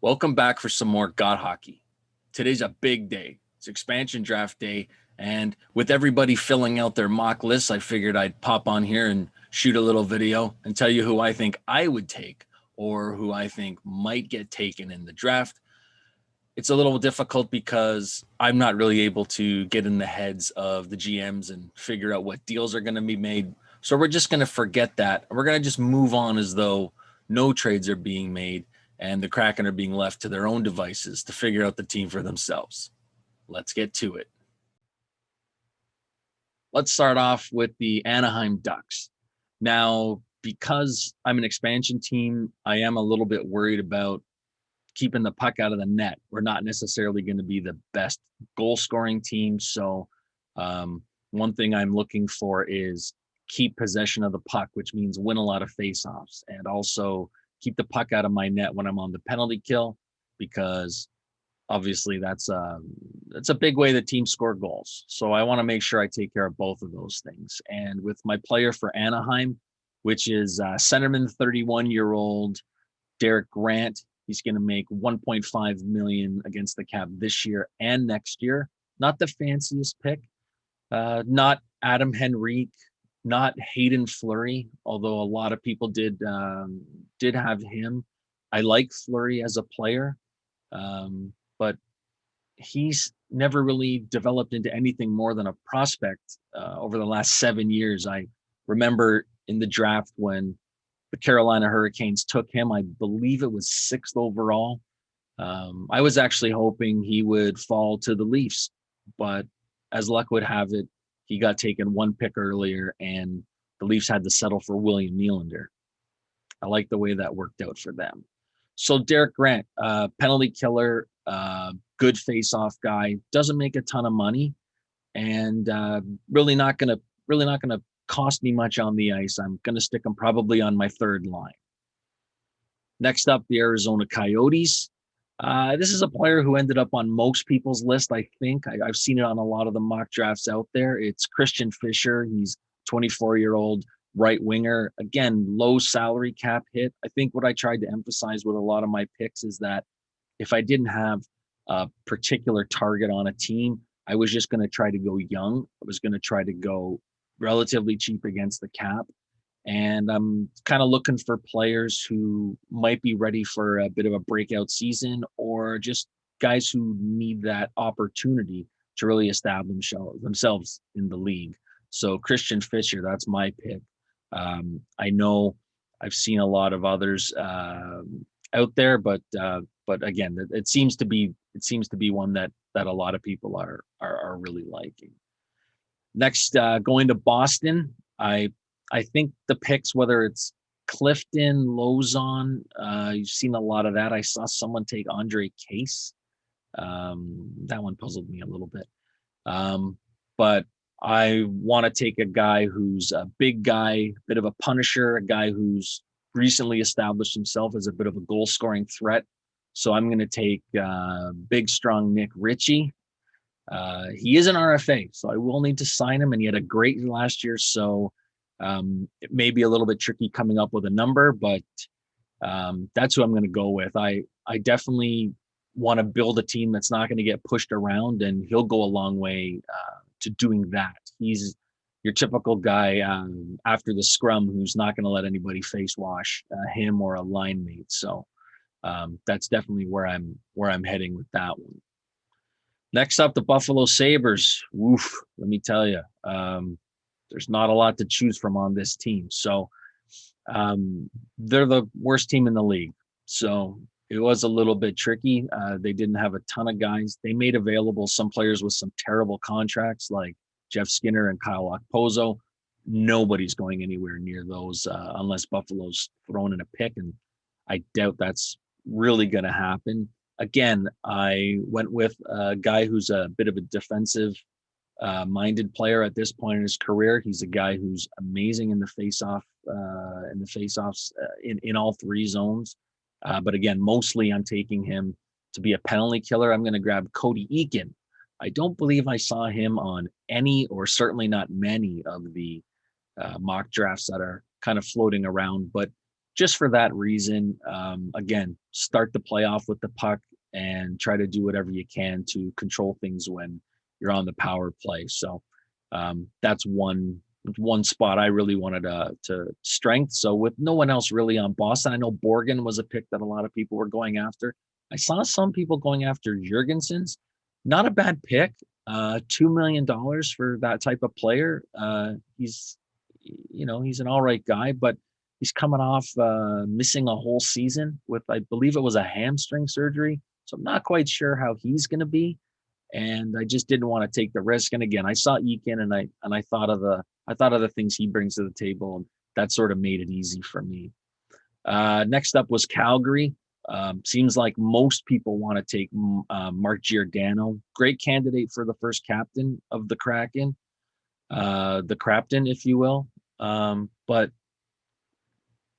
Welcome back for some more God hockey. Today's a big day. It's expansion draft day. And with everybody filling out their mock lists, I figured I'd pop on here and shoot a little video and tell you who I think I would take or who I think might get taken in the draft. It's a little difficult because I'm not really able to get in the heads of the GMs and figure out what deals are going to be made. So we're just going to forget that. We're going to just move on as though no trades are being made and the Kraken are being left to their own devices to figure out the team for themselves. Let's get to it. Let's start off with the Anaheim Ducks. Now, because I'm an expansion team, I am a little bit worried about keeping the puck out of the net. We're not necessarily going to be the best goal scoring team. So, one thing I'm looking for is keep possession of the puck, which means win a lot of faceoffs, and also keep the puck out of my net when I'm on the penalty kill, because obviously that's a big way that teams score goals. So I want to make sure I take care of both of those things. And with my player for Anaheim, which is centerman, 31-year-old Derek Grant, he's going to make 1.5 million against the cap this year and next year. Not the fanciest pick, not Adam Henrique, not Hayden Fleury, although a lot of people did have him. I like Fleury as a player, but he's never really developed into anything more than a prospect over the last 7 years. I remember in the draft when the Carolina Hurricanes took him, I believe it was 6th overall. I was actually hoping he would fall to the Leafs, but as luck would have it, he got taken one pick earlier, and the Leafs had to settle for William Nylander. I like the way that worked out for them. So Derek Grant, penalty killer, good face-off guy, doesn't make a ton of money, and really not gonna cost me much on the ice. I'm gonna stick him probably on my third line. Next up, the Arizona Coyotes. This is a player who ended up on most people's list, I think. I've seen it on a lot of the mock drafts out there. It's Christian Fischer. He's 24-year-old right winger. Again, low salary cap hit. I think what I tried to emphasize with a lot of my picks is that if I didn't have a particular target on a team, I was just going to try to go young. I was going to try to go relatively cheap against the cap. And I'm kind of looking for players who might be ready for a bit of a breakout season, or just guys who need that opportunity to really establish themselves in the league. So Christian Fischer, that's my pick. I know I've seen a lot of others out there, but again, it seems to be one that a lot of people are really liking. Next, going to Boston, I think the picks, whether it's Clifton, Lozon, you've seen a lot of that. I saw someone take Andre Case. That one puzzled me a little bit. But I want to take a guy who's a big guy, bit of a punisher, a guy who's recently established himself as a bit of a goal-scoring threat. So I'm going to take big, strong Nick Ritchie. He is an RFA, so I will need to sign him, and he had a great year last year. So it may be a little bit tricky coming up with a number, but that's who I'm going to go with. I definitely want to build a team that's not going to get pushed around, and he'll go a long way to doing that. He's your typical guy after the scrum who's not going to let anybody face wash him or a line mate. So that's definitely where I'm heading with that one. Next up, the Buffalo Sabres. Oof, let me tell you, there's not a lot to choose from on this team. So they're the worst team in the league. So it was a little bit tricky. They didn't have a ton of guys. They made available some players with some terrible contracts like Jeff Skinner and Kyle Okposo. Nobody's going anywhere near those unless Buffalo's thrown in a pick, and I doubt that's really going to happen. Again, I went with a guy who's a bit of a defensive minded player at this point in his career. He's a guy who's amazing in the faceoffs in all three zones. But again, mostly I'm taking him to be a penalty killer. I'm going to grab Cody Eakin. I don't believe I saw him on any, or certainly not many, of the mock drafts that are kind of floating around, but just for that reason. Again, start the playoff with the puck and try to do whatever you can to control things when you're on the power play. So that's one spot I really wanted to strength. So with no one else really on Boston, I know Borgen was a pick that a lot of people were going after. I saw some people going after Jurgensen's. Not a bad pick. $2 million for that type of player. He's he's an all right guy, but he's coming off missing a whole season with, I believe it was a hamstring surgery. So I'm not quite sure how he's going to be, and I just didn't want to take the risk. And again, I saw Eakin, and I thought of the things he brings to the table, and that sort of made it easy for me. Next up was Calgary. Seems like most people want to take Mark Giordano. Great candidate for the first captain of the Kraken, the Crapton, if you will. But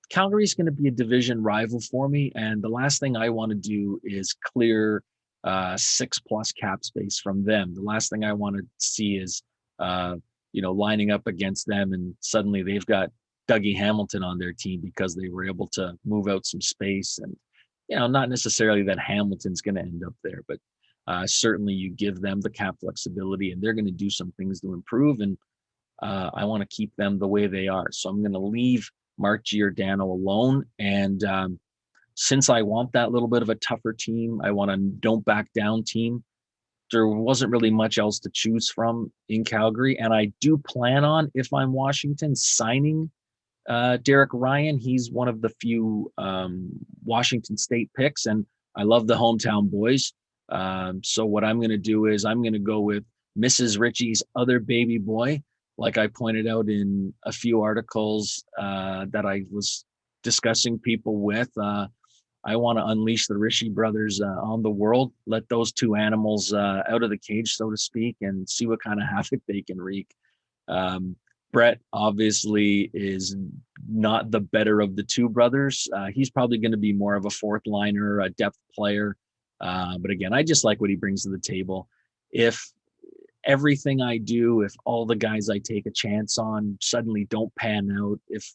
Calgary's going to be a division rival for me, and the last thing I want to do is clear 6+ cap space from them. The last thing I want to see is lining up against them, and suddenly they've got Dougie Hamilton on their team because they were able to move out some space. And not necessarily that Hamilton's going to end up there, but certainly you give them the cap flexibility, and they're going to do some things to improve. And I want to keep them the way they are. So I'm going to leave Mark Giordano alone. And since I want that little bit of a tougher team, I want a don't back down team. There wasn't really much else to choose from in Calgary. And I do plan on, if I'm Washington, signing Derek Ryan. He's one of the few Washington State picks, and I love the hometown boys. So what I'm going to do is I'm going to go with Mrs. Ritchie's other baby boy, like I pointed out in a few articles that I was discussing people with. I want to unleash the Ritchie brothers on the world, let those two animals out of the cage, so to speak, and see what kind of havoc they can wreak. Brett obviously is not the better of the two brothers. He's probably going to be more of a fourth liner, a depth player. But again, I just like what he brings to the table. If everything I do, if all the guys I take a chance on suddenly don't pan out, if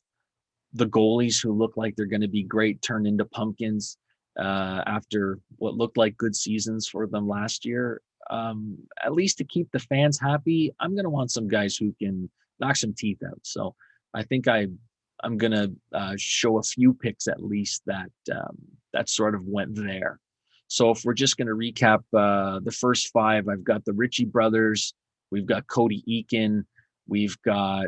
the goalies who look like they're going to be great turn into pumpkins after what looked like good seasons for them last year, at least to keep the fans happy, I'm going to want some guys who can knock some teeth out. So I think I'm going to show a few picks at least that sort of went there. So if we're just going to recap the first five, I've got the Ritchie brothers, we've got Cody Eakin, we've got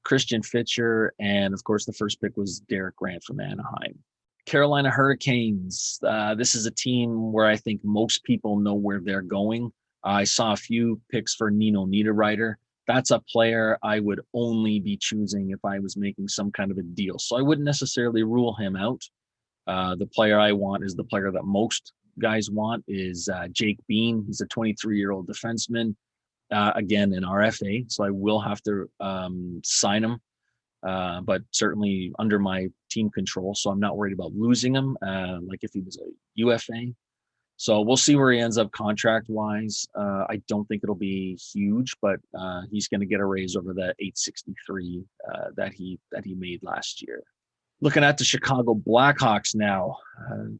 Christian Fitcher, and of course the first pick was Derek Grant from Anaheim. Carolina Hurricanes. This is a team where I think most people know where they're going. I saw a few picks for Nino Niederreiter. That's a player I would only be choosing if I was making some kind of a deal. So I wouldn't necessarily rule him out. The player I want is the player that most guys want is Jake Bean. He's a 23-year-old defenseman. Again, an RFA, so I will have to sign him, but certainly under my team control, so I'm not worried about losing him, like if he was a UFA. So we'll see where he ends up contract-wise. I don't think it'll be huge, but he's going to get a raise over the $863 that he made last year. Looking at the Chicago Blackhawks now,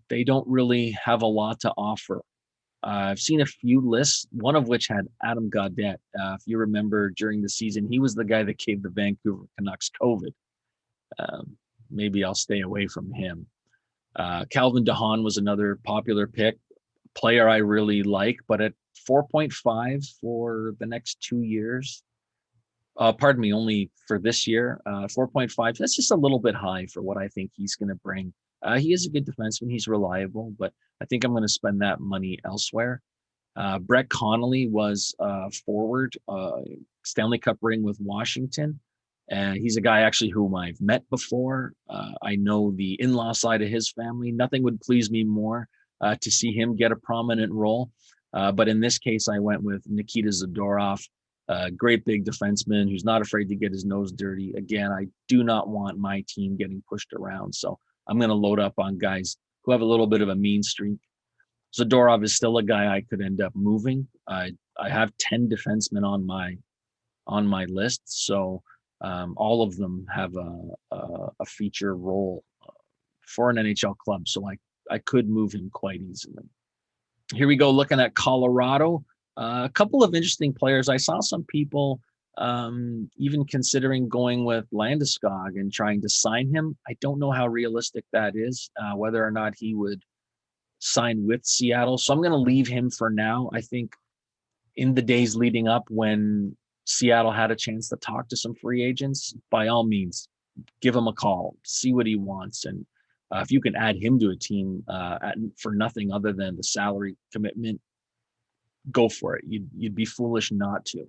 they don't really have a lot to offer. I've seen a few lists, one of which had Adam Gaudette. If you remember during the season, he was the guy that gave the Vancouver Canucks COVID. Maybe I'll stay away from him. Calvin DeHaan was another popular pick, player I really like, but at 4.5 for the next 2 years, pardon me, only for this year, 4.5, that's just a little bit high for what I think he's going to bring. He is a good defenseman. He's reliable, but I think I'm going to spend that money elsewhere. Brett Connolly was forward, Stanley Cup ring with Washington. He's a guy actually whom I've met before. I know the in-law side of his family. Nothing would please me more to see him get a prominent role. But in this case, I went with Nikita Zadorov, a great big defenseman who's not afraid to get his nose dirty. Again, I do not want my team getting pushed around. So I'm going to load up on guys who have a little bit of a mean streak. Zadorov is still a guy I could end up moving. I have 10 defensemen on my list, so all of them have a feature role for an NHL club, so I could move him quite easily. Here we go, looking at Colorado. A couple of interesting players. I saw some people even considering going with Landeskog and trying to sign him. I don't know how realistic that is, whether or not he would sign with Seattle. So I'm going to leave him for now. I think in the days leading up, when Seattle had a chance to talk to some free agents, by all means, give him a call, see what he wants. And if you can add him to a team for nothing other than the salary commitment, go for it. You'd be foolish not to.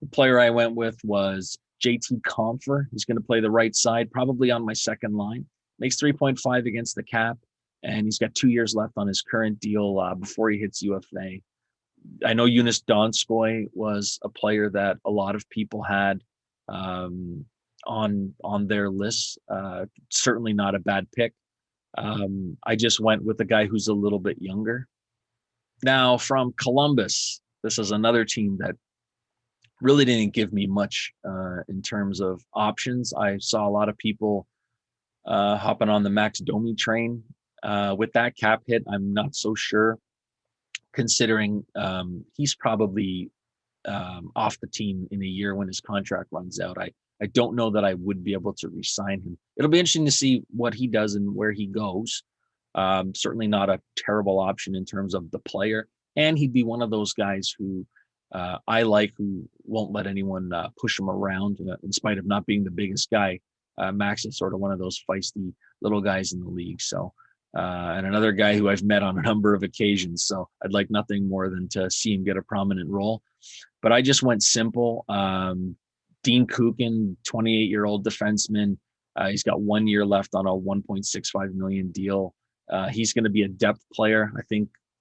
The player I went with was JT Compher. He's going to play the right side, probably on my second line. Makes 3.5 against the cap, and he's got 2 years left on his current deal before he hits UFA. I know Jonas Donskoy was a player that a lot of people had on their lists. Certainly not a bad pick. I just went with a guy who's a little bit younger. Now, from Columbus, this is another team that really didn't give me much in terms of options. I saw a lot of people hopping on the Max Domi train. With that cap hit, I'm not so sure, considering he's probably off the team in a year when his contract runs out. I don't know that I would be able to re-sign him. It'll be interesting to see what he does and where he goes. Certainly not a terrible option in terms of the player. And he'd be one of those guys who I like, who won't let anyone push him around in spite of not being the biggest guy. Max is sort of one of those feisty little guys in the league. So, and another guy who I've met on a number of occasions. So I'd like nothing more than to see him get a prominent role. But I just went simple. Dean Kukin, 28-year-old defenseman. He's got 1 year left on a $1.65 million deal. He's going to be a depth player.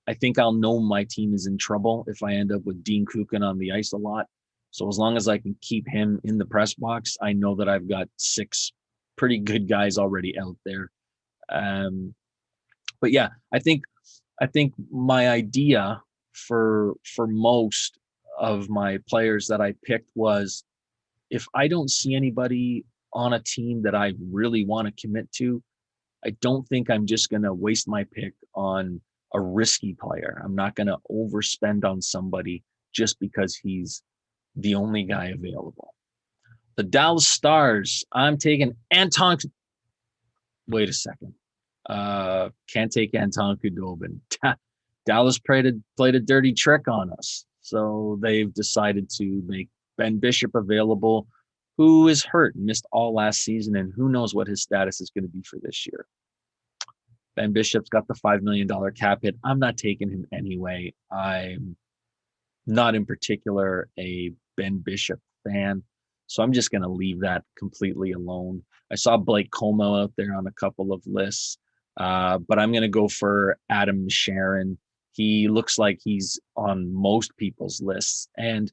I think I'll know my team is in trouble if I end up with Dean Kukin on the ice a lot. So as long as I can keep him in the press box, I know that I've got 6 pretty good guys already out there. But yeah, I think my idea for most of my players that I picked was, if I don't see anybody on a team that I really want to commit to, I don't think I'm just going to waste my pick on a risky player. I'm not going to overspend on somebody just because he's the only guy available. The Dallas Stars, I'm taking Anton. Wait a second. Can't take Anton Khudobin. Dallas played a dirty trick on us. So they've decided to make Ben Bishop available, who is hurt and missed all last season, and who knows what his status is going to be for this year. Ben Bishop's got the $5 million cap hit. I'm not taking him anyway. I'm not in particular a Ben Bishop fan, so I'm just going to leave that completely alone. I saw Blake Como out there on a couple of lists, but I'm going to go for Adam Sharon. He looks like he's on most people's lists, and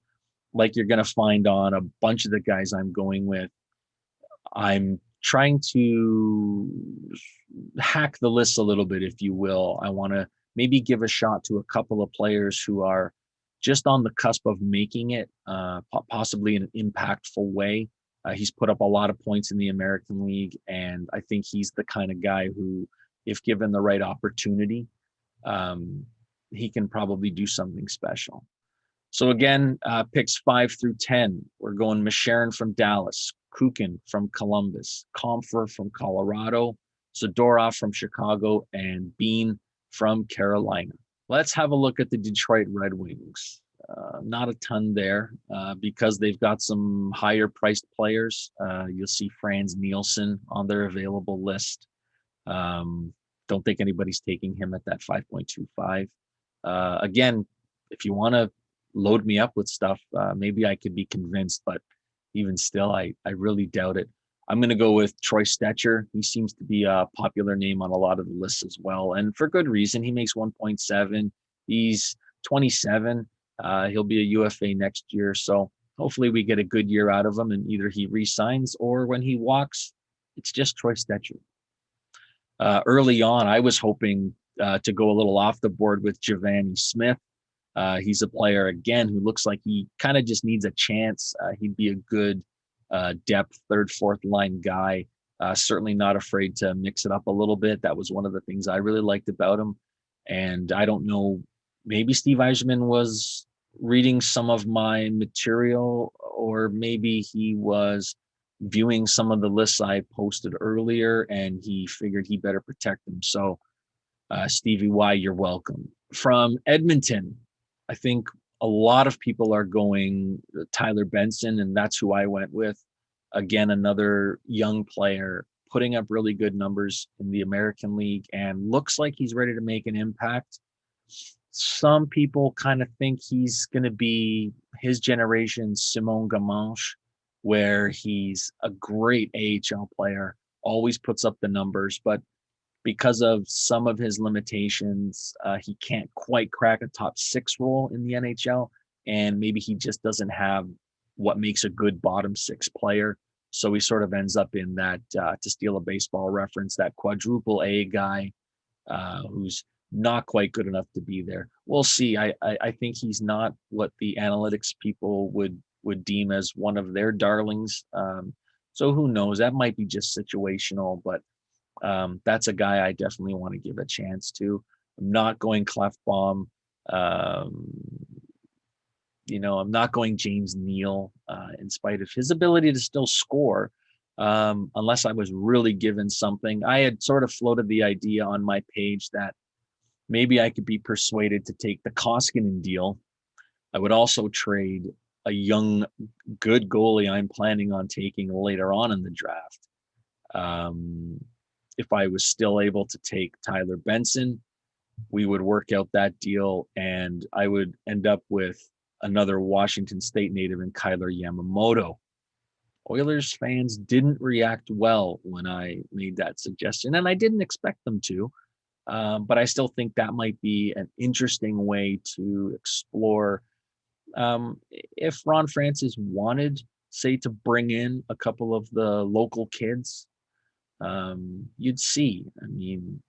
like you're going to find on a bunch of the guys I'm going with, I'm trying to hack the list a little bit, if you will. I want to maybe give a shot to a couple of players who are just on the cusp of making it, possibly in an impactful way. He's put up a lot of points in the American League, and I think he's the kind of guy who, if given the right opportunity, he can probably do something special. So again, picks 5 through 10. We're going Misharin from Dallas, Kukin from Columbus, Compher from Colorado, Zadorov from Chicago, and Bean from Carolina. Let's have a look at the Detroit Red Wings. Not a ton there because they've got some higher priced players. You'll see Franz Nielsen on their available list. Don't think anybody's taking him at that 5.25. Again, if you want to load me up with stuff, maybe I could be convinced, but even still, I really doubt it. I'm going to go with Troy Stecher. He seems to be a popular name on a lot of the lists as well, and for good reason. He makes 1.7. He's 27. He'll be a UFA next year, so hopefully we get a good year out of him, and either he re-signs or when he walks, it's just Troy Stecher. Early on, I was hoping to go a little off the board with Giovanni Smith. He's a player, again, who looks like he kind of just needs a chance. He'd be a good depth, third, fourth line guy. Certainly not afraid to mix it up a little bit. That was one of the things I really liked about him. And I don't know, maybe Steve Eiserman was reading some of my material, or maybe he was viewing some of the lists I posted earlier and he figured he better protect them. So, Stevie Y, you're welcome. From Edmonton, I think a lot of people are going Tyler Benson, and that's who I went with. Again, another young player putting up really good numbers in the American League and looks like he's ready to make an impact. Some people kind of think he's going to be his generation's Simon Gamanche, where he's a great AHL player, always puts up the numbers, but because of some of his limitations, he can't quite crack a top six role in the NHL. And maybe he just doesn't have what makes a good bottom six player. So he sort of ends up in that, to steal a baseball reference, that quadruple A guy who's not quite good enough to be there. We'll see. I think he's not what the analytics people would deem as one of their darlings. So who knows? That might be just situational, but that's a guy I definitely want to give a chance to. I'm not going Clefbaum. Um, I'm not going James Neal, in spite of his ability to still score, unless I was really given something. I had sort of floated the idea on my page that maybe I could be persuaded to take the Koskinen deal. I would also trade a young, good goalie I'm planning on taking later on in the draft. If I was still able to take Tyler Benson, we would work out that deal, and I would end up with another Washington State native in Kyler Yamamoto. Oilers fans didn't react well when I made that suggestion, and I didn't expect them to. But I still think that might be an interesting way to explore. If Ron Francis wanted, say, to bring in a couple of the local kids, you'd see. I mean,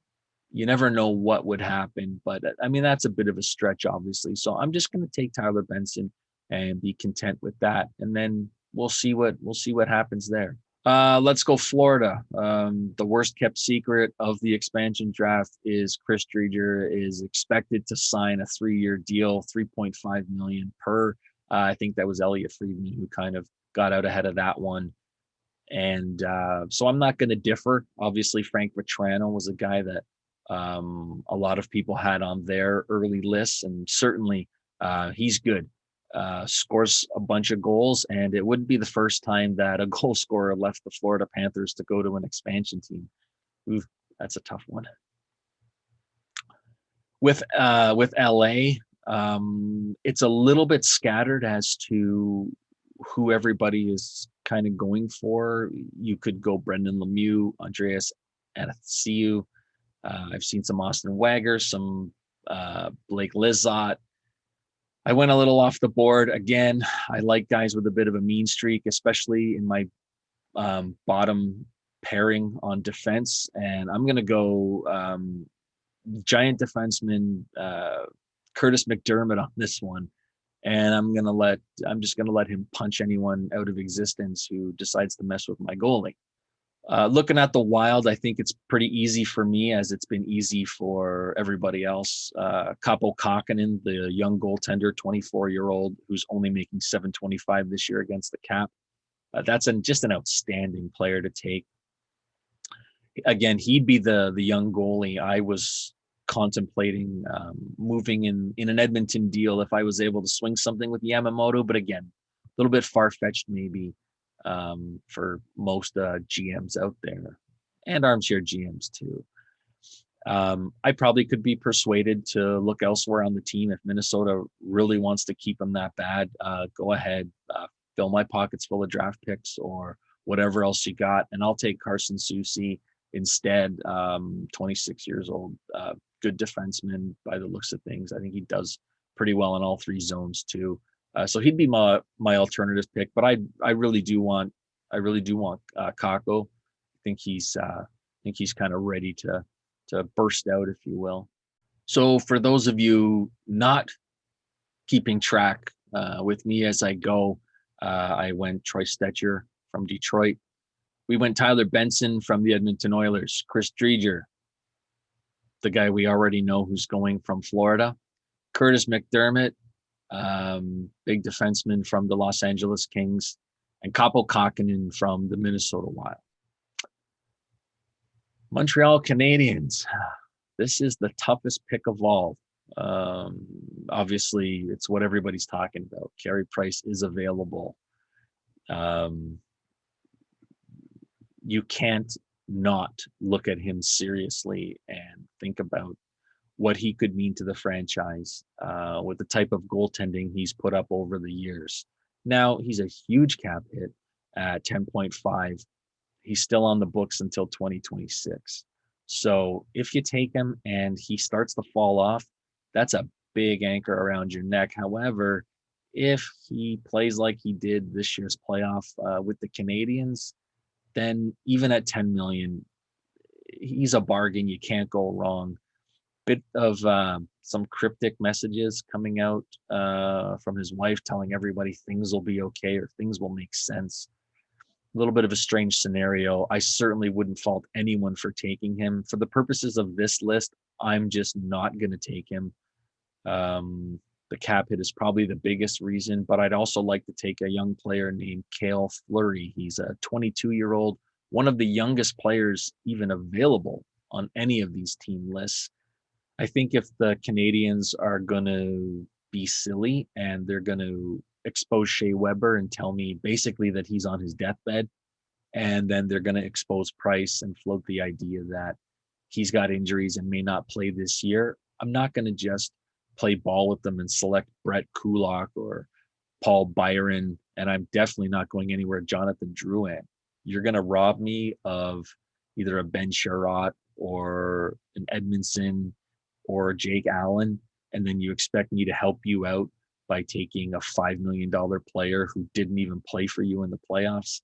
you never know what would happen, but I mean, that's a bit of a stretch, obviously. So I'm just going to take Tyler Benson and be content with that. And then we'll see what happens there. Let's go Florida. The worst kept secret of the expansion draft is Chris Driedger is expected to sign a 3-year deal, 3.5 million per. I think that was Elliot Friedman who kind of got out ahead of that one. And so I'm not going to differ. Obviously, Frank Vetrano was a guy that a lot of people had on their early lists, and certainly he's good. Scores a bunch of goals, and it wouldn't be the first time that a goal scorer left the Florida Panthers to go to an expansion team. Ooh, that's a tough one. With LA, it's a little bit scattered as to who everybody is kind of going for. You could go Brendan Lemieux, Andreas Athanasiou. I've seen some Austin Wagger, some Blake Lizotte. I went a little off the board. Again, I like guys with a bit of a mean streak, especially in my bottom pairing on defense. And I'm going to go giant defenseman Curtis McDermott on this one. And I'm just going to let him punch anyone out of existence who decides to mess with my goalie. Looking at the Wild, I think it's pretty easy for me, as it's been easy for everybody else. Kaapo Kähkönen, the young goaltender, 24-year-old, who's only making $725 this year against the cap. That's just an outstanding player to take. Again, he'd be the young goalie I was contemplating moving in an Edmonton deal if I was able to swing something with Yamamoto. But again, a little bit far-fetched maybe. For most GMs out there, and armchair GMs too. I probably could be persuaded to look elsewhere on the team if Minnesota really wants to keep him that bad. Go ahead, fill my pockets full of draft picks or whatever else you got, and I'll take Carson Soucy instead. 26 years old, good defenseman by the looks of things. I think he does pretty well in all three zones too. So he'd be my alternative pick, but I really do want Kakko. I think he's kind of ready to burst out, if you will. So for those of you not keeping track with me as I go, I went Troy Stecher from Detroit. We went Tyler Benson from the Edmonton Oilers, Chris Driedger, the guy we already know who's going from Florida, Curtis McDermott, big defenseman from the Los Angeles Kings, and Kaapo Kahkonen from the Minnesota Wild. Montreal Canadiens. This is the toughest pick of all. Obviously, it's what everybody's talking about. Carey Price is available. You can't not look at him seriously and think about what he could mean to the franchise with the type of goaltending he's put up over the years. Now, he's a huge cap hit at 10.5. He's still on the books until 2026. So if you take him and he starts to fall off, that's a big anchor around your neck. However, if he plays like he did this year's playoff with the Canadiens, then even at 10 million, he's a bargain. You can't go wrong. Bit of some cryptic messages coming out from his wife telling everybody things will be okay or things will make sense. A little bit of a strange scenario. I certainly wouldn't fault anyone for taking him. For the purposes of this list, I'm just not going to take him. The cap hit is probably the biggest reason, but I'd also like to take a young player named Cale Fleury. He's a 22-year-old, one of the youngest players even available on any of these team lists. I think if the Canadiens are going to be silly and they're going to expose Shea Weber and tell me basically that he's on his deathbed, and then they're going to expose Price and float the idea that he's got injuries and may not play this year, I'm not going to just play ball with them and select Brett Kulak or Paul Byron, and I'm definitely not going anywhere Jonathan Drouin. You're going to rob me of either a Ben Sherratt or an Edmondson or Jake Allen, and then you expect me to help you out by taking a $5 million player who didn't even play for you in the playoffs?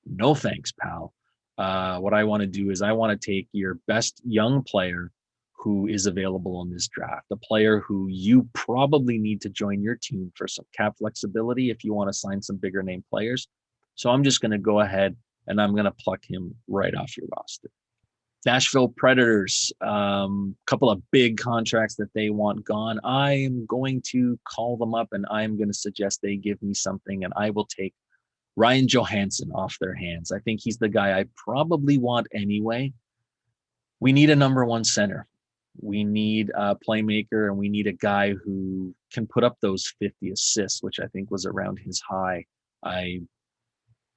No thanks, pal. What I want to do is I want to take your best young player who is available on this draft, a player who you probably need to join your team for some cap flexibility if you want to sign some bigger name players. So I'm just going to go ahead and I'm going to pluck him right off your roster. Nashville Predators, couple of big contracts that they want gone. I am going to call them up and I'm going to suggest they give me something, and I will take Ryan Johansson off their hands. I think he's the guy I probably want anyway. We need a number one center. We need a playmaker, and we need a guy who can put up those 50 assists, which I think was around his high. I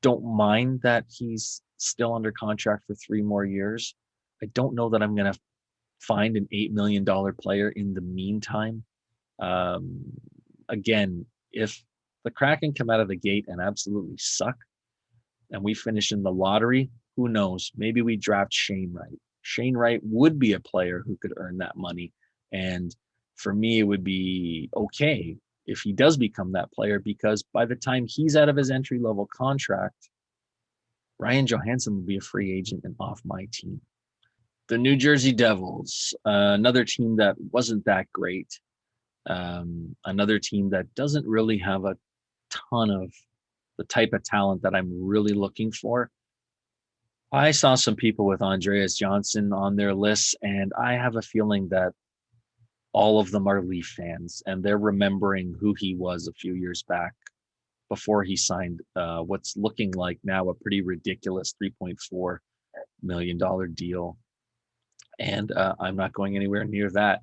don't mind that he's still under contract for 3 more years. I don't know that I'm going to find an $8 million player in the meantime. Again, if the Kraken come out of the gate and absolutely suck, and we finish in the lottery, who knows? Maybe we draft Shane Wright. Shane Wright would be a player who could earn that money. And for me, it would be okay if he does become that player, because by the time he's out of his entry-level contract, Ryan Johansson will be a free agent and off my team. The New Jersey Devils, another team that wasn't that great. Another team that doesn't really have a ton of the type of talent that I'm really looking for. I saw some people with Andreas Johnson on their lists, and I have a feeling that all of them are Leaf fans, and they're remembering who he was a few years back before he signed what's looking like now a pretty ridiculous $3.4 million deal. And I'm not going anywhere near that.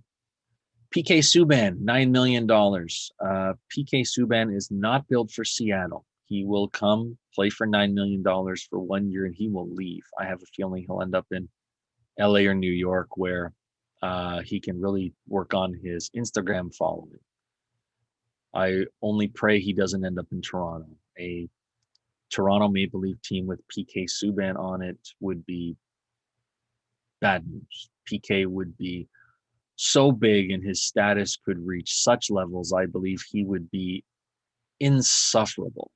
PK Subban, $9 million. PK Subban is not built for Seattle. He will come play for $9 million for 1 year and he will leave. I have a feeling he'll end up in LA or New York, where he can really work on his Instagram following. I only pray he doesn't end up in Toronto. A Toronto Maple Leaf team with PK Subban on it would be bad news. PK would be so big and his status could reach such levels, I believe he would be insufferable.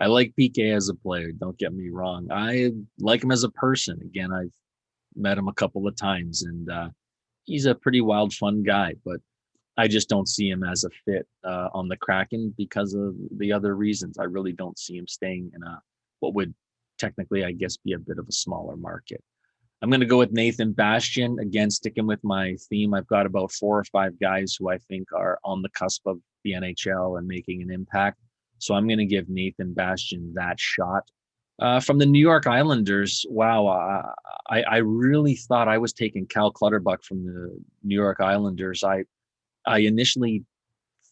I like PK as a player, don't get me wrong. I like him as a person. Again, I've met him a couple of times, and he's a pretty wild, fun guy, but I just don't see him as a fit on the Kraken because of the other reasons. I really don't see him staying in what would technically, I guess, be a bit of a smaller market. I'm going to go with Nathan Bastian. Again, sticking with my theme, I've got about 4 or 5 guys who I think are on the cusp of the NHL and making an impact. So I'm going to give Nathan Bastian that shot. From the New York Islanders, wow, I really thought I was taking Cal Clutterbuck from the New York Islanders. I initially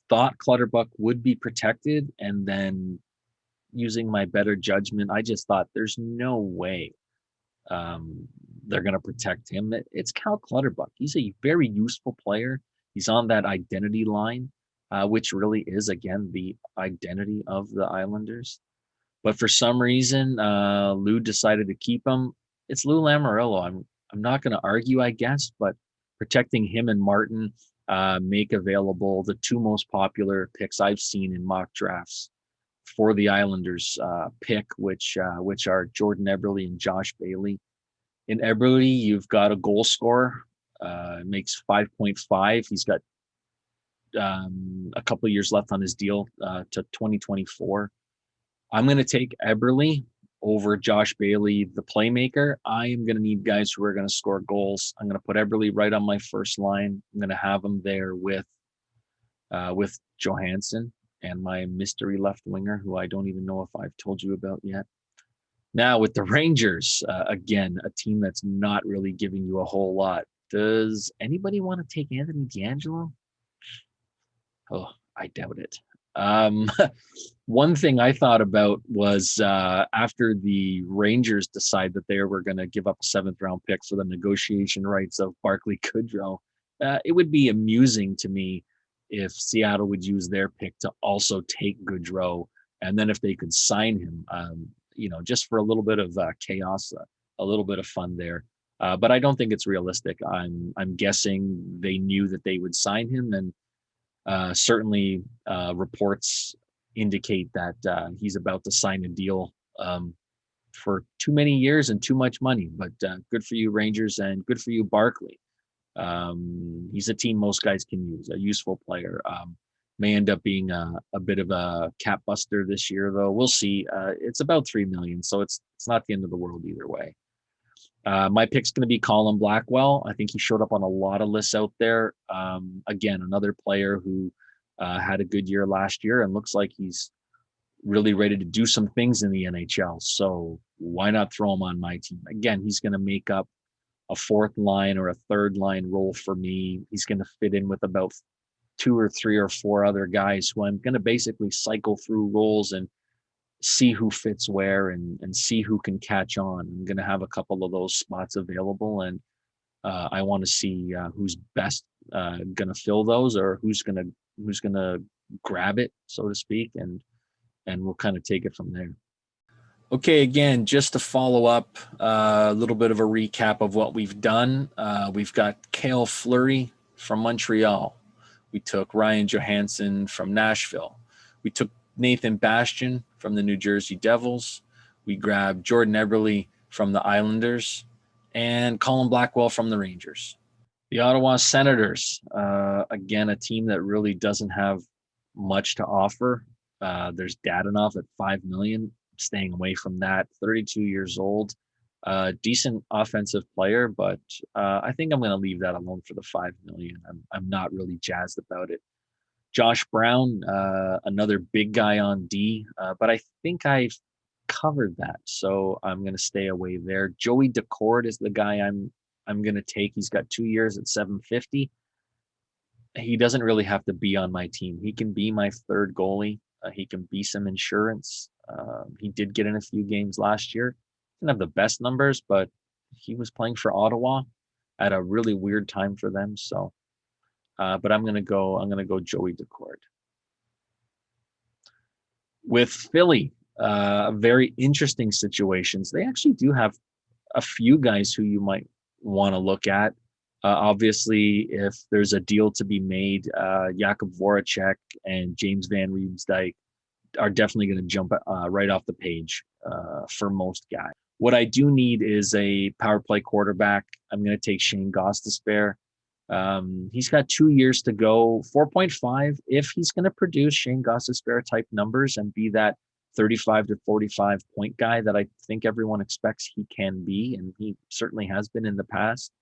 thought Clutterbuck would be protected, and then using my better judgment, I just thought there's no way um, they're going to protect him. It's Cal Clutterbuck. He's a very useful player. He's on that identity line, which really is, again, the identity of the Islanders. But for some reason, Lou decided to keep him. It's Lou Lamoriello. I'm not going to argue, I guess, but protecting him and Martin make available the 2 most popular picks I've seen in mock drafts for the Islanders pick, which are Jordan Eberle and Josh Bailey. In Eberle, you've got a goal scorer, makes 5.5. He's got a couple of years left on his deal to 2024. I'm going to take Eberle over Josh Bailey, the playmaker. I am going to need guys who are going to score goals. I'm going to put Eberle right on my first line. I'm going to have him there with Johansson and my mystery left winger, who I don't even know if I've told you about yet. Now with the Rangers, again, a team that's not really giving you a whole lot. Does anybody want to take Anthony DeAngelo? Oh, I doubt it. One thing I thought about was after the Rangers decide that they were going to give up a 7th-round pick for the negotiation rights of Barclay Goodrow, it would be amusing to me if Seattle would use their pick to also take Goodrow, and then if they could sign him, just for a little bit of chaos, a little bit of fun there. But I don't think it's realistic. I'm guessing they knew that they would sign him, and certainly reports indicate that he's about to sign a deal for too many years and too much money. But good for you, Rangers, and good for you, Barkley. He's a team most guys can use, a useful player. May end up being a bit of a cap buster this year, though. We'll see. It's about $3 million, so it's not the end of the world either way. My pick's going to be Colin Blackwell. I think he showed up on a lot of lists out there. Again, another player who had a good year last year and looks like he's really ready to do some things in the NHL. So why not throw him on my team? Again, he's going to make up a 4th line or a 3rd line role for me. He's going to fit in with about 2 or 3 or 4 other guys who I'm going to basically cycle through roles and see who fits where and see who can catch on. I'm going to have a couple of those spots available, and I want to see who's best going to fill those, or who's going to grab it, so to speak, and we'll kind of take it from there. Okay, again, just to follow up, a little bit of a recap of what we've done. We've got Cale Fleury from Montreal. We took Ryan Johansson from Nashville. We took Nathan Bastian from the New Jersey Devils. We grabbed Jordan Eberle from the Islanders and Colin Blackwell from the Rangers. The Ottawa Senators, again, a team that really doesn't have much to offer. There's Dadonov at $5 million, staying away from that. 32 years old, decent offensive player, but I think I'm going to leave that alone for the $5 million. I'm not really jazzed about it. Josh Brown, another big guy on D, but I think I've covered that, so I'm going to stay away there. Joey Decord is the guy I'm going to take. He's got 2 years at $750. He doesn't really have to be on my team. He can be my 3rd goalie. He can be some insurance. He did get in a few games last year. Didn't have the best numbers, but he was playing for Ottawa at a really weird time for them. So, but I'm gonna go Joey Decord. With Philly, very interesting situations. They actually do have a few guys who you might want to look at. Obviously, if there's a deal to be made, Jakub Voracek and James Van Riemsdyk are definitely going to jump right off the page for most guys. What I do need is a power play quarterback. I'm going to take Shane Gostisbehere. He's got 2 years to go, 4.5. If he's going to produce Shane Gostisbehere type numbers and be that 35 to 45 point guy that I think everyone expects he can be, and he certainly has been in the past.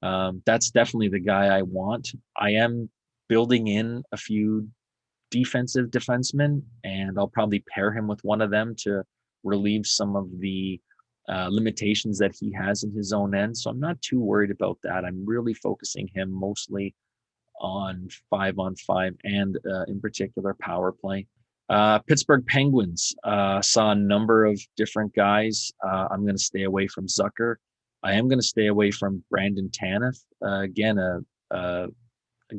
That's definitely the guy I want. I am building in a few defensive defensemen, and I'll probably pair him with one of them to relieve some of the limitations that he has in his own end. So I'm not too worried about that. I'm really focusing him mostly on 5-on-5 and in particular power play. Pittsburgh Penguins saw a number of different guys. I'm going to stay away from Zucker. I am going to stay away from Brandon Tanev. Again, a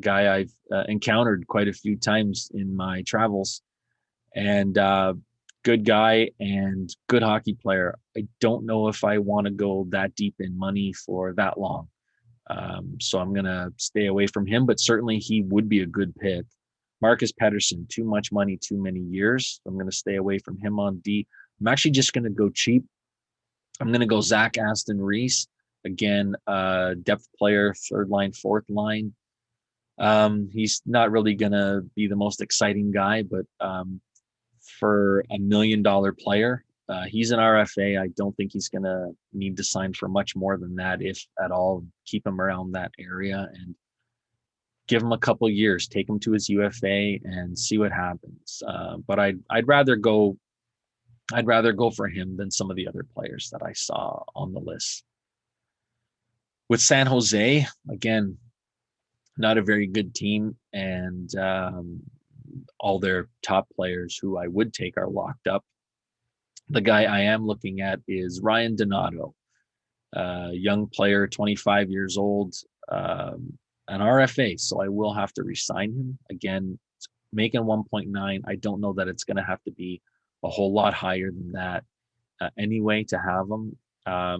guy I've encountered quite a few times in my travels, and good guy and good hockey player. I don't know if I want to go that deep in money for that long. So I'm going to stay away from him, but certainly he would be a good pick. Marcus Pettersson, too much money, too many years. I'm going to stay away from him on D. I'm actually just going to go cheap. I'm going to go Zach Aston Reese. Again, depth player, third line, fourth line. He's not really going to be the most exciting guy, but for $1 million player, he's an RFA. I don't think he's going to need to sign for much more than that, if at all. Keep him around that area and give him a couple years, take him to his UFA and see what happens. But I'd rather go for him than some of the other players that I saw on the list. With San Jose, again, not a very good team, and all their top players who I would take are locked up. The guy I am looking at is Ryan Donato, young player, 25 years old, an RFA, so I will have to re-sign him. Again, making 1.9. I don't know that it's going to have to be a whole lot higher than that anyway to have him.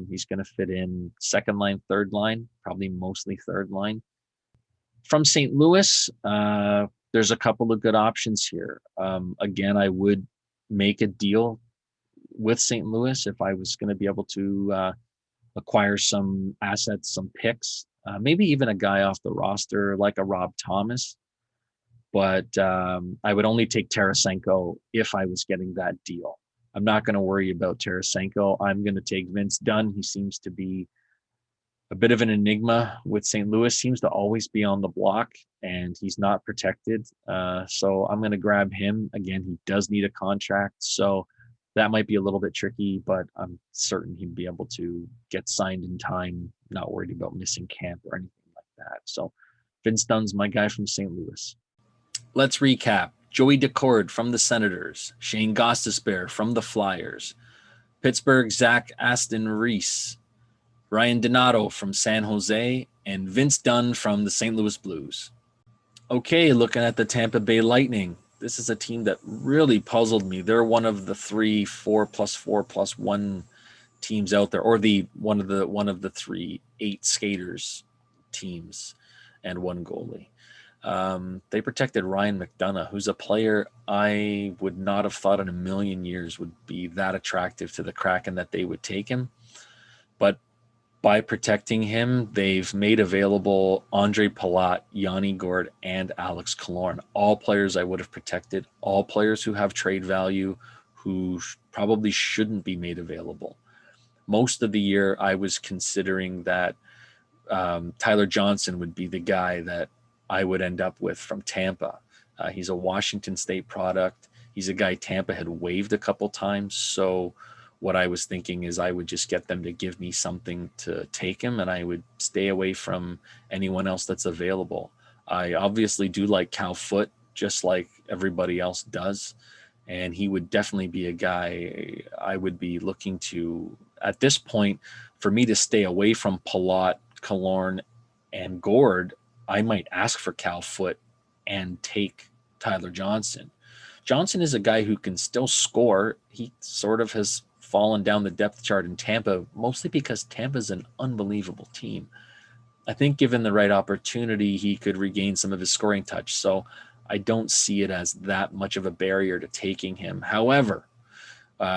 He's going to fit in second line, third line, probably mostly third line. From St. Louis, there's a couple of good options here. Again, I would make a deal with St. Louis if I was going to be able to acquire some assets, some picks, maybe even a guy off the roster like a Rob Thomas. But I would only take Tarasenko if I was getting that deal. I'm not going to worry about Tarasenko. I'm going to take Vince Dunn. He seems to be a bit of an enigma with St. Louis, seems to always be on the block, and he's not protected. So I'm going to grab him. Again, he does need a contract, so that might be a little bit tricky, but I'm certain he'd be able to get signed in time, not worried about missing camp or anything like that. So Vince Dunn's my guy from St. Louis. Let's recap. Joey Decord from the Senators, Shane Gostisbehere from the Flyers, Pittsburgh Zach Aston Reese, Ryan Donato from San Jose, and Vince Dunn from the St. Louis Blues. Okay, looking at the Tampa Bay Lightning. This is a team that really puzzled me. They're one of the 3 4+4+1 teams out there, or one of the 3 8 skaters teams and one goalie. They protected Ryan McDonough, who's a player I would not have thought in a million years would be that attractive to the Kraken that they would take him. But by protecting him, they've made available Andre Palat, Yanni Gourde, and Alex Killorn. All players I would have protected, all players who have trade value, who probably shouldn't be made available. Most of the year, I was considering that Tyler Johnson would be the guy that I would end up with from Tampa. He's a Washington State product. He's a guy Tampa had waived a couple times, so what I was thinking is I would just get them to give me something to take him, and I would stay away from anyone else that's available. I obviously do like Cal Foote, just like everybody else does, and he would definitely be a guy I would be looking to. At this point, for me to stay away from Palat, Killorn, and Gourde, I might ask for Cal Foote and take Tyler Johnson. Johnson is a guy who can still score. He sort of has fallen down the depth chart in Tampa, mostly because Tampa's an unbelievable team. I think given the right opportunity, he could regain some of his scoring touch. So I don't see it as that much of a barrier to taking him. However,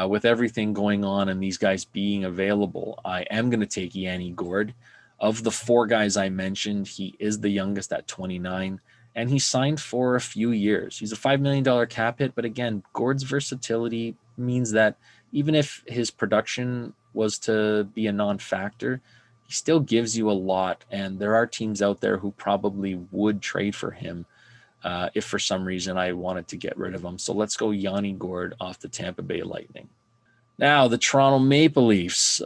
with everything going on and these guys being available, I am going to take Yanni Gourde. Of the 4 guys I mentioned, he is the youngest at 29, and he signed for a few years. He's a $5 million cap hit, but again, Gord's versatility means that even if his production was to be a non-factor, he still gives you a lot, and there are teams out there who probably would trade for him if for some reason I wanted to get rid of him. So let's go Yanni Gord off the Tampa Bay Lightning. Now, the Toronto Maple Leafs.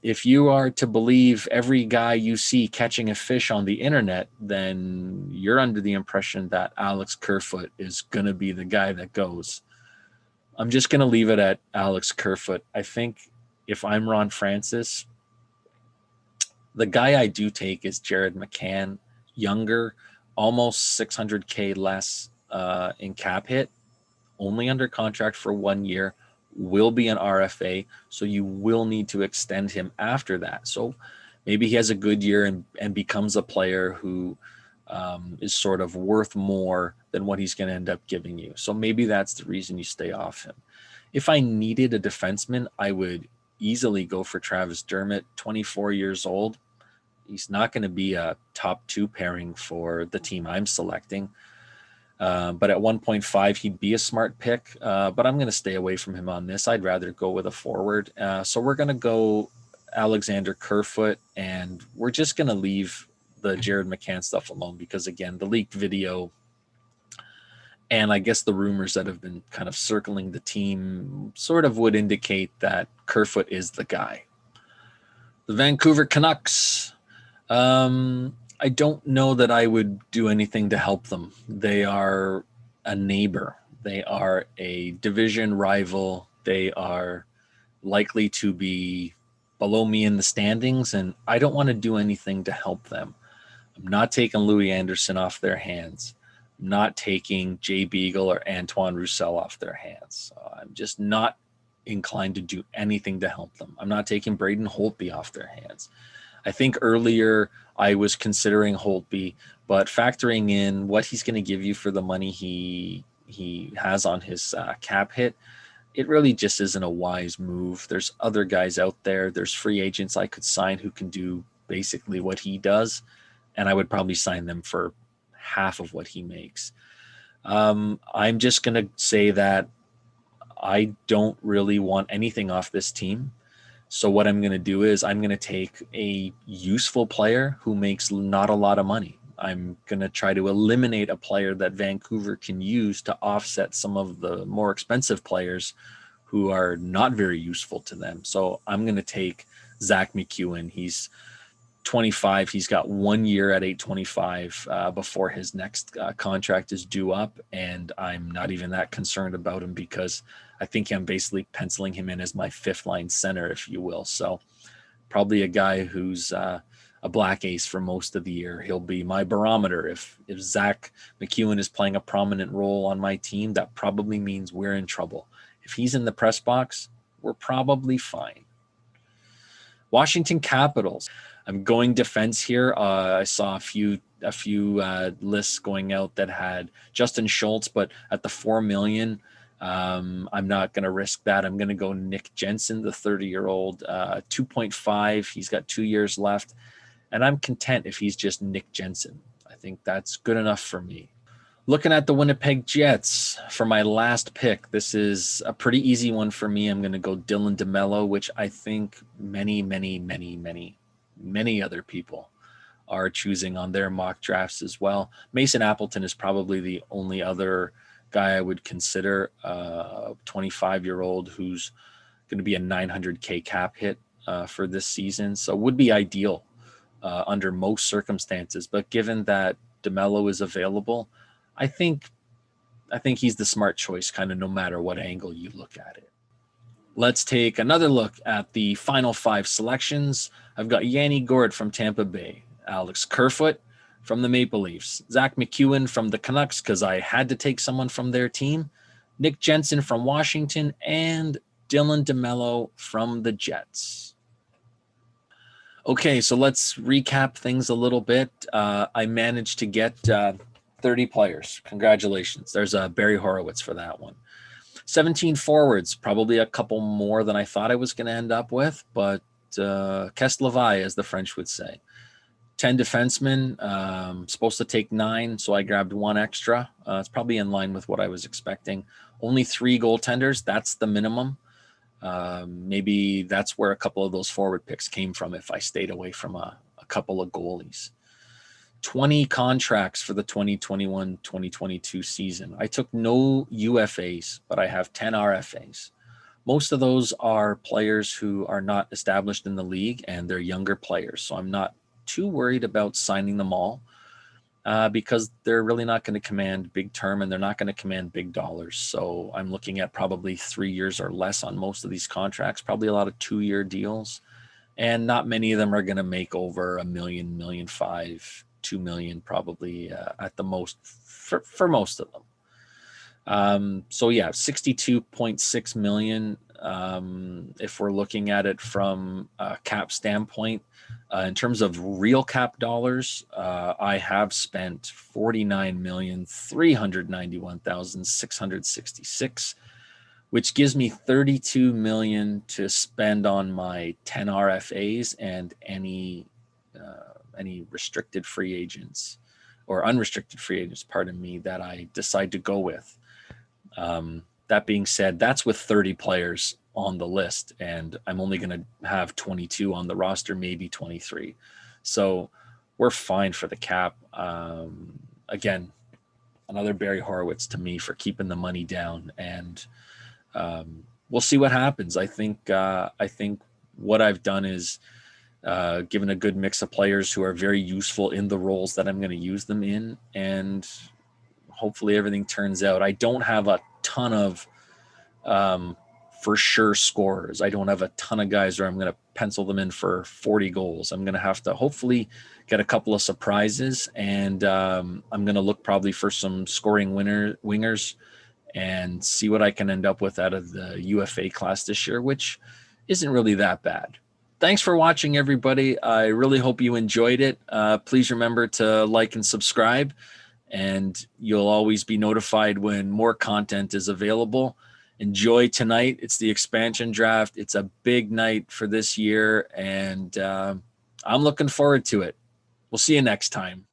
If you are to believe every guy you see catching a fish on the internet, then you're under the impression that Alex Kerfoot is going to be the guy that goes. I'm just going to leave it at Alex Kerfoot. I think if I'm Ron Francis, the guy I do take is Jared McCann, younger, almost $600K less in cap hit, only under contract for 1 year, will be an RFA, so you will need to extend him after that. So maybe he has a good year and becomes a player who is sort of worth more than what he's going to end up giving you. So maybe that's the reason you stay off him. If I needed a defenseman, I would easily go for Travis Dermott, 24 years old. He's not going to be a top 2 pairing for the team I'm selecting. But at 1.5, he'd be a smart pick. But I'm going to stay away from him on this. I'd rather go with a forward. So we're going to go Alexander Kerfoot, and we're just going to leave the Jared McCann stuff alone because, again, the leaked video and I guess the rumors that have been kind of circling the team sort of would indicate that Kerfoot is the guy. The Vancouver Canucks. I don't know that I would do anything to help them. They are a neighbor. They are a division rival. They are likely to be below me in the standings, and I don't want to do anything to help them. I'm not taking Louis Anderson off their hands. I'm not taking Jay Beagle or Antoine Roussel off their hands. I'm just not inclined to do anything to help them. I'm not taking Braden Holtby off their hands. I think earlier I was considering Holtby, but factoring in what he's going to give you for the money he has on his cap hit, it really just isn't a wise move. There's other guys out there. There's free agents I could sign who can do basically what he does, and I would probably sign them for half of what he makes. I'm just going to say that I don't really want anything off this team. So what I'm going to do is I'm going to take a useful player who makes not a lot of money. I'm going to try to eliminate a player that Vancouver can use to offset some of the more expensive players who are not very useful to them. So I'm going to take Zach McEwen. He's 25. He's got 1 year at 825 before his next contract is due up. And I'm not even that concerned about him because I think I'm basically penciling him in as my 5th line center, if you will. So probably a guy who's a black ace for most of the year. He'll be my barometer. If Zach McEwen is playing a prominent role on my team, that probably means we're in trouble. If he's in the press box, we're probably fine. Washington Capitals. I'm going defense here. I saw a few lists going out that had Justin Schultz, but at the $4 million, I'm not going to risk that. I'm going to go Nick Jensen, the 30-year-old, 2.5. He's got 2 years left, and I'm content if he's just Nick Jensen. I think that's good enough for me. Looking at the Winnipeg Jets for my last pick, this is a pretty easy one for me. I'm going to go Dylan DeMello, which I think many other people are choosing on their mock drafts as well. Mason Appleton is probably the only other guy I would consider, a 25-year-old who's going to be a $900K cap hit for this season. So would be ideal under most circumstances. But given that DeMello is available, I think he's the smart choice, kind of no matter what angle you look at it. Let's take another look at the final 5 selections. I've got Yanni Gord from Tampa Bay, Alex Kerfoot from the Maple Leafs, Zach McEwen from the Canucks because I had to take someone from their team, Nick Jensen from Washington, and Dylan DeMello from the Jets. Okay, so let's recap things a little bit. I managed to get 30 players. Congratulations. There's a Barry Horowitz for that one. 17 forwards, probably a couple more than I thought I was going to end up with, but Qu'est-ce le vaille, as the French would say. 10 defensemen, supposed to take 9, so I grabbed 1 extra. It's probably in line with what I was expecting. Only 3 goaltenders, that's the minimum. Maybe that's where a couple of those forward picks came from if I stayed away from a couple of goalies. 20 contracts for the 2021-2022 season. I took no UFAs, but I have 10 RFAs. Most of those are players who are not established in the league, and they're younger players. So I'm not too worried about signing them all because they're really not going to command big term, and they're not going to command big dollars. So I'm looking at probably 3 years or less on most of these contracts, probably a lot of 2-year deals. And not many of them are going to make over $1 million, $1.5 million, $2 million probably at the most for most of them. So yeah, 62.6 million. If we're looking at it from a cap standpoint, in terms of real cap dollars, I have spent 49,391,666, which gives me 32 million to spend on my 10 RFAs and any restricted free agents or unrestricted free agents, pardon me, that I decide to go with. That being said, that's with 30 players on the list, and I'm only going to have 22 on the roster, maybe 23. So we're fine for the cap. Again, another Barry Horowitz to me for keeping the money down, and we'll see what happens. I think what I've done is given a good mix of players who are very useful in the roles that I'm going to use them in, and hopefully everything turns out. I don't have a ton of for sure scorers. I don't have a ton of guys where I'm going to pencil them in for 40 goals. I'm going to have to hopefully get a couple of surprises, and I'm going to look probably for some scoring wingers and see what I can end up with out of the UFA class this year, which isn't really that bad. Thanks for watching, everybody. I really hope you enjoyed it. Please remember to like and subscribe, and you'll always be notified when more content is available. Enjoy tonight. It's the expansion draft. It's a big night for this year, and I'm looking forward to it. We'll see you next time.